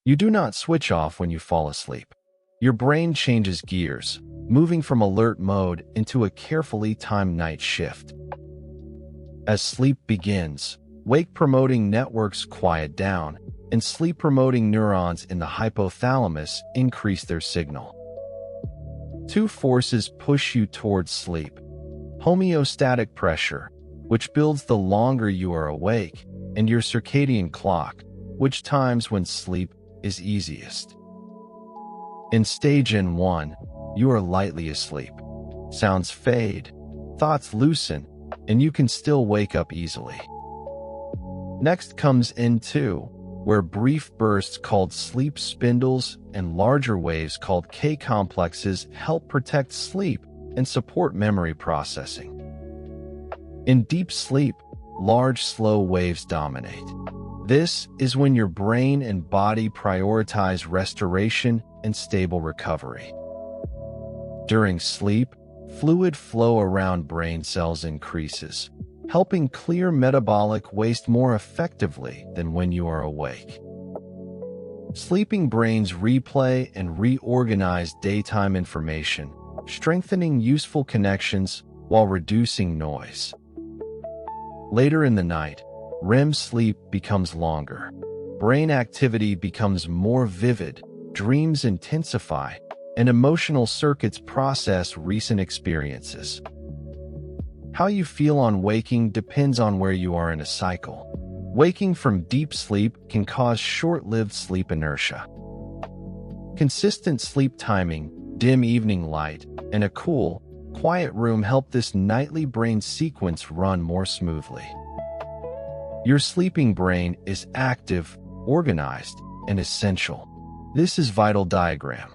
You do not switch off when you fall asleep. Your brain changes gears, moving from alert mode into a carefully timed night shift. As sleep begins, wake-promoting networks quiet down, and sleep-promoting neurons in the hypothalamus increase their signal. Two forces push you towards sleep: homeostatic pressure, which builds the longer you are awake, and your circadian clock, which times when sleep is easiest. In stage N1, you are lightly asleep. Sounds fade, thoughts loosen, and you can still wake up easily. Next comes N2, where brief bursts called sleep spindles and larger waves called K-complexes help protect sleep and support memory processing. In deep sleep, large slow waves dominate. This is when your brain and body prioritize restoration and stable recovery. During sleep, fluid flow around brain cells increases, helping clear metabolic waste more effectively than when you are awake. Sleeping brains replay and reorganize daytime information, strengthening useful connections while reducing noise. Later in the night, REM sleep becomes longer. Brain activity becomes more vivid, dreams intensify, and emotional circuits process recent experiences. How you feel on waking depends on where you are in a cycle. Waking from deep sleep can cause short-lived sleep inertia. Consistent sleep timing, dim evening light, and a cool, quiet room help this nightly brain sequence run more smoothly. Your sleeping brain is active, organized, and essential. This is vital diagram.